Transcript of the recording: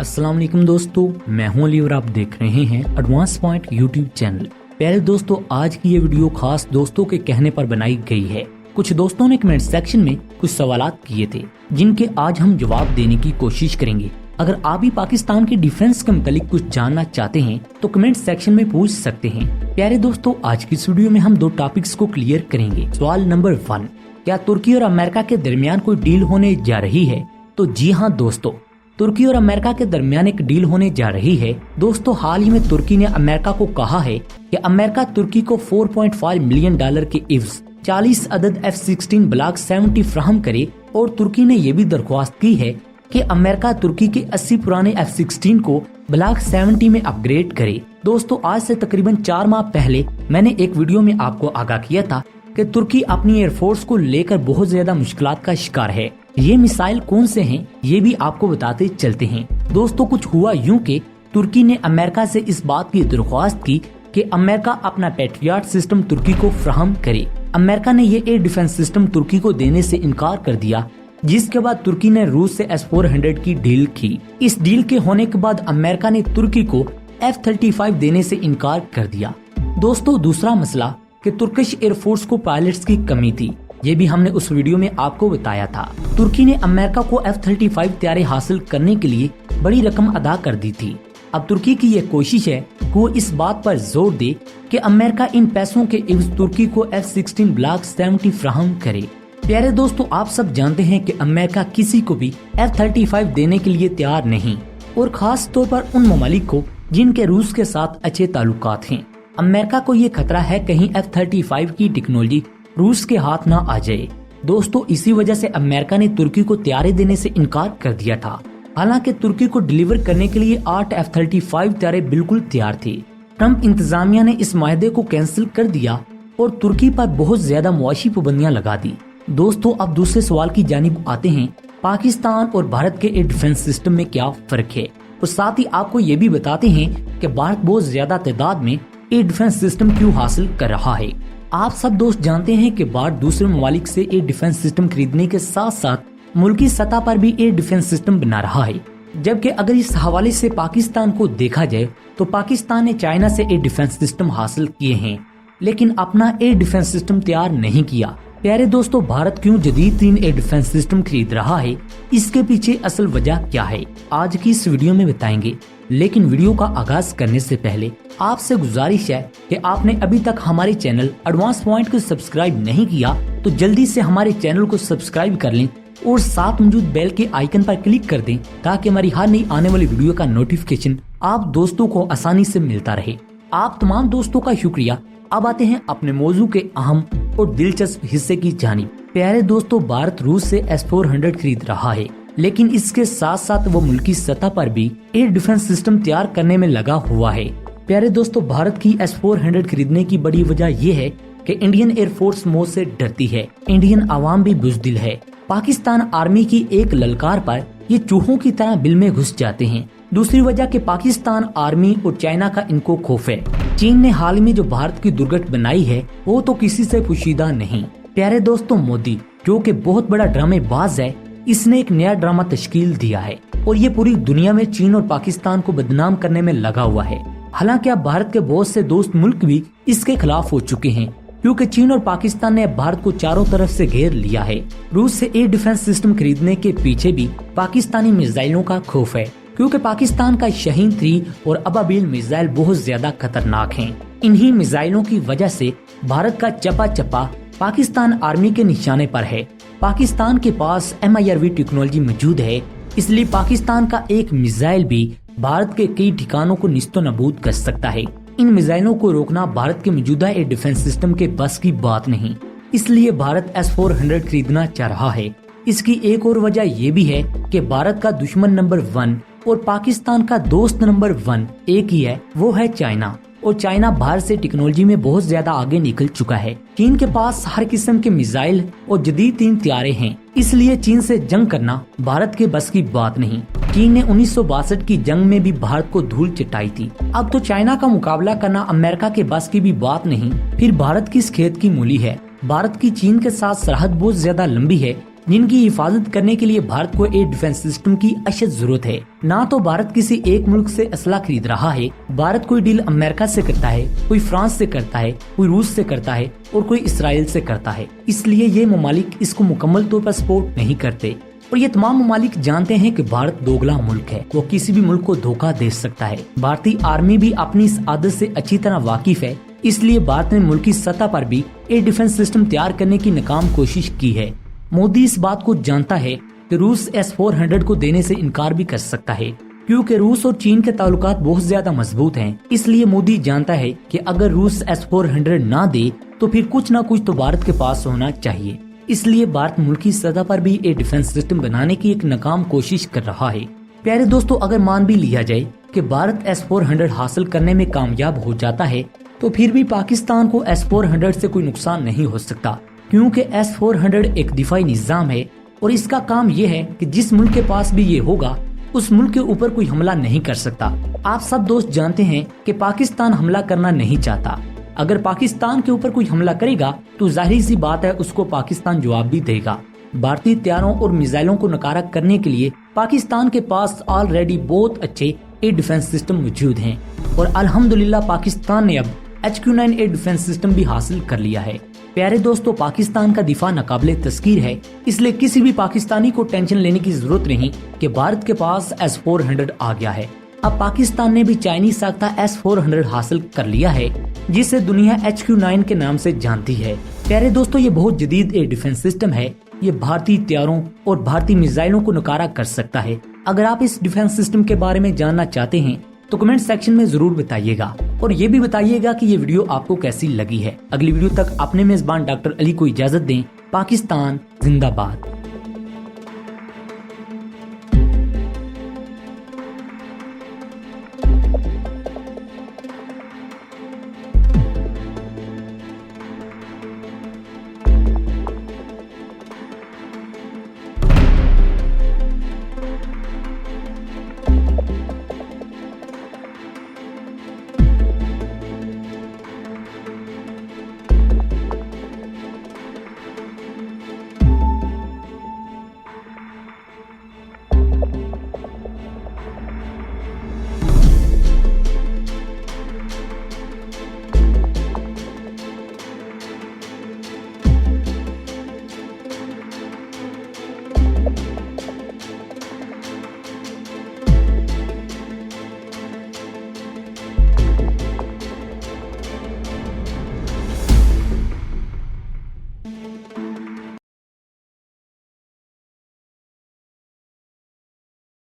अस्सलाम वालेकुम दोस्तों, मैं हूं अली और आप देख रहे हैं एडवांस पॉइंट यूट्यूब चैनल। प्यारे दोस्तों, आज की ये वीडियो खास दोस्तों के कहने पर बनाई गई है। कुछ दोस्तों ने कमेंट सेक्शन में कुछ सवालात किए थे जिनके आज हम जवाब देने की कोशिश करेंगे। अगर आप भी पाकिस्तान के डिफेंस के मुतालिक कुछ जानना चाहते हैं तो कमेंट सेक्शन में पूछ सकते हैं। प्यारे दोस्तों, आज की इस वीडियो में हम दो टॉपिक्स को क्लियर करेंगे। सवाल नंबर 1, क्या तुर्की और अमेरिका के दरमियान कोई डील होने जा रही है? तो जी हाँ दोस्तों, तुर्की और अमेरिका के दरमियान एक डील होने जा रही है। दोस्तों, हाल ही में तुर्की ने अमेरिका को कहा है कि अमेरिका तुर्की को $4.5 मिलियन के इव्ज 40 अदद F-16 ब्लॉक 70 फराहम करे और तुर्की ने यह भी दरख्वास्त की है कि अमेरिका तुर्की के 80 पुराने F-16 को ब्लॉक 70 में अपग्रेड करे। दोस्तों, आज से तकरीबन 4 माह पहले मैंने एक वीडियो में आपको आगाह किया था कि तुर्की अपनी एयरफोर्स को लेकर बहुत ज्यादा मुश्किलात का शिकार है। ये मिसाइल कौन से हैं ये भी आपको बताते चलते हैं। दोस्तों, कुछ हुआ यूं कि तुर्की ने अमेरिका से इस बात की दरख्वास्त की कि अमेरिका अपना पैट्रियट सिस्टम तुर्की को फराहम करे। अमेरिका ने ये एयर डिफेंस सिस्टम तुर्की को देने से इनकार कर दिया, जिसके बाद तुर्की ने रूस से S-400 की डील की। इस डील के होने के बाद अमेरिका ने तुर्की को F-35 देने से इनकार कर दिया। दोस्तों, दूसरा मसला कि तुर्किश एयरफोर्स को पायलट्स की कमी थी, ये भी हमने उस वीडियो में आपको बताया था। तुर्की ने अमेरिका को F-35 तैयारी हासिल करने के लिए बड़ी रकम अदा कर दी थी। अब तुर्की की ये कोशिश है कि वो इस बात पर जोर दे कि अमेरिका इन पैसों के इवज तुर्की को F-16 ब्लॉक 70 फराहम करे। प्यारे दोस्तों, आप सब जानते हैं कि अमेरिका किसी को भी F-35 देने के लिए तैयार नहीं, और खास तौर पर उन ममालिक को जिनके रूस के साथ अच्छे ताल्लुकात हैं। अमेरिका को ये खतरा है कहीं F-35 की टेक्नोलॉजी रूस के हाथ ना आ जाए। दोस्तों, इसी वजह से अमेरिका ने तुर्की को तैयारी देने से इनकार कर दिया था। हालांकि तुर्की को डिलीवर करने के लिए 8 F-35 तैयारे बिल्कुल तैयार थे। ट्रम्प इंतजामिया ने इस माहदे को कैंसिल कर दिया और तुर्की पर बहुत ज्यादा मुआशी पाबंदियां लगा दी। दोस्तों, अब दूसरे सवाल की जानिब आते हैं। पाकिस्तान और भारत के एयर डिफेंस सिस्टम में क्या फर्क है, और साथ ही आपको ये भी बताते हैं कि भारत बहुत ज्यादा तादाद में एयर डिफेंस सिस्टम क्यों हासिल कर रहा है। आप सब दोस्त जानते हैं कि भारत दूसरे ममालिक से एयर डिफेंस सिस्टम खरीदने के साथ साथ मुल्की सतह पर भी एयर डिफेंस सिस्टम बना रहा है। जबकि अगर इस हवाले से पाकिस्तान को देखा जाए तो पाकिस्तान ने चाइना से एयर डिफेंस सिस्टम हासिल किए हैं, लेकिन अपना एयर डिफेंस सिस्टम तैयार नहीं किया। प्यारे दोस्तों, भारत क्यों जदीद 3 एयर डिफेंस सिस्टम खरीद रहा है, इसके पीछे असल वजह क्या है, आज की इस वीडियो में बताएंगे। लेकिन वीडियो का आगाज करने से पहले आपसे गुजारिश है कि आपने अभी तक हमारे चैनल एडवांस पॉइंट को सब्सक्राइब नहीं किया तो जल्दी से हमारे चैनल को सब्सक्राइब कर लें और साथ मौजूद बेल के आइकन पर क्लिक कर दें ताकि हमारी हर नई आने वाली वीडियो का नोटिफिकेशन आप दोस्तों को आसानी से मिलता रहे। आप तमाम दोस्तों का शुक्रिया। अब आते हैं अपने मौजू के अहम और दिलचस्प हिस्से की जानिब। प्यारे दोस्तों, भारत रूस से S-400 खरीद रहा है, लेकिन इसके साथ साथ वो मुल्की सतह पर भी एयर डिफेंस सिस्टम तैयार करने में लगा हुआ है। प्यारे दोस्तों, भारत की S-400 खरीदने की बड़ी वजह ये है कि इंडियन एयरफोर्स मौत से डरती है, इंडियन आवाम भी बुज़दिल है। पाकिस्तान आर्मी की एक ललकार पर ये चूहों की तरह बिल में घुस जाते हैं। दूसरी वजह कि पाकिस्तान आर्मी और चाइना का इनको खौफ है। चीन ने हाल में जो भारत की दुर्घट बनाई है वो तो किसी से पोशीदा नहीं। प्यारे दोस्तों, मोदी जो कि बहुत बड़ा ड्रामेबाज है, इसने एक नया ड्रामा तश्कील दिया है और ये पूरी दुनिया में चीन और पाकिस्तान को बदनाम करने में लगा हुआ है। हालांकि अब भारत के बहुत से दोस्त मुल्क भी इसके खिलाफ हो चुके हैं, क्योंकि चीन और पाकिस्तान ने भारत को चारों तरफ से घेर लिया है। रूस से एयर डिफेंस सिस्टम खरीदने के पीछे भी पाकिस्तानी मिसाइलों का खौफ है, क्योंकि पाकिस्तान का शाहीन 3 और अबाबील मिसाइल बहुत ज्यादा खतरनाक हैं। इन्हीं मिसाइलों की वजह से भारत का चपा चपा पाकिस्तान आर्मी के निशाने पर है। पाकिस्तान के पास MIRV टेक्नोलॉजी मौजूद है, इसलिए पाकिस्तान का एक मिसाइल भी भारत के कई ठिकानों को निस्तो नबूद कर सकता है। इन मिसाइलों को रोकना भारत के मौजूदा एयर डिफेंस सिस्टम के बस की बात नहीं, इसलिए भारत S-400 खरीदना चाह रहा है। इसकी एक और वजह ये भी है कि भारत का दुश्मन नंबर 1 और पाकिस्तान का दोस्त नंबर 1 एक ही है, वो है चाइना। और चाइना भारत से टेक्नोलॉजी में बहुत ज्यादा आगे निकल चुका है। चीन के पास हर किस्म के मिसाइल और जदीद 3 तैयारे हैं, इसलिए चीन से जंग करना भारत के बस की बात नहीं। चीन ने 1962 की जंग में भी भारत को धूल चटाई थी। अब तो चाइना का मुकाबला करना अमेरिका के बस की भी बात नहीं। फिर भारत किस खेत की मूली है। भारत की चीन के साथ सरहद बहुत ज्यादा लंबी है, जिनकी हिफाजत करने के लिए भारत को एयर डिफेंस सिस्टम की अशद जरूरत है। ना तो भारत किसी एक मुल्क से असला खरीद रहा है, भारत कोई डील अमेरिका से करता है, कोई फ्रांस से करता है, कोई रूस से करता है और कोई इसराइल से करता है। इसलिए ये ममालिक इसको मुकम्मल तौर पर सपोर्ट नहीं करते और ये तमाम ममालिक जानते हैं कि भारत दोगला मुल्क है, वो किसी भी मुल्क को धोखा दे सकता है। भारतीय आर्मी भी अपनी इस आदत से अच्छी तरह वाकिफ है, इसलिए भारत ने मुल्की सतह पर भी एयर डिफेंस सिस्टम तैयार करने की नाकाम कोशिश की है। मोदी इस बात को जानता है कि रूस S-400 को देने से इनकार भी कर सकता है, क्योंकि रूस और चीन के ताल्लुकात बहुत ज्यादा मजबूत हैं। इसलिए मोदी जानता है कि अगर रूस S-400 ना दे तो फिर कुछ ना कुछ तो भारत के पास होना चाहिए। इसलिए भारत मुल्की सतह पर भी एयर डिफेंस सिस्टम बनाने की एक नाकाम कोशिश कर रहा है। प्यारे दोस्तों, अगर मान भी लिया जाए कि भारत S-400 हासिल करने में कामयाब हो जाता है तो फिर भी पाकिस्तान को S-400 से कोई नुकसान नहीं हो सकता, क्योंकि S-400 एक दिफाई निजाम है और इसका काम ये है कि जिस मुल्क के पास भी ये होगा उस मुल्क के ऊपर कोई हमला नहीं कर सकता। आप सब दोस्त जानते हैं कि पाकिस्तान हमला करना नहीं चाहता। अगर पाकिस्तान के ऊपर कोई हमला करेगा तो जाहिर सी बात है उसको पाकिस्तान जवाब भी देगा। भारतीय हथियारों और मिसाइलों को नकारा करने के लिए पाकिस्तान के पास ऑलरेडी बहुत अच्छे एयर डिफेंस सिस्टम मौजूद हैं और अल्हम्दुलिल्लाह पाकिस्तान ने अब HQ-9 एयर डिफेंस सिस्टम भी हासिल कर लिया है। प्यारे दोस्तों, पाकिस्तान का दिफा नाकाबिले तस्कीर है, इसलिए किसी भी पाकिस्तानी को टेंशन लेने की जरूरत नहीं कि भारत के पास S-400 आ गया है। अब पाकिस्तान ने भी चाइनीज साख्ता S-400 हासिल कर लिया है, जिसे दुनिया HQ-9 के नाम से जानती है। प्यारे दोस्तों, ये बहुत जदीद एयर डिफेंस सिस्टम है। ये भारतीय हथियारों और भारतीय मिसाइलों को नकारा कर सकता है। अगर आप इस डिफेंस सिस्टम के बारे में जानना चाहते हैं तो कमेंट सेक्शन में जरूर बताइएगा और ये भी बताइएगा कि ये वीडियो आपको कैसी लगी है। अगली वीडियो तक अपने मेजबान डॉक्टर अली को इजाजत दें। पाकिस्तान जिंदाबाद।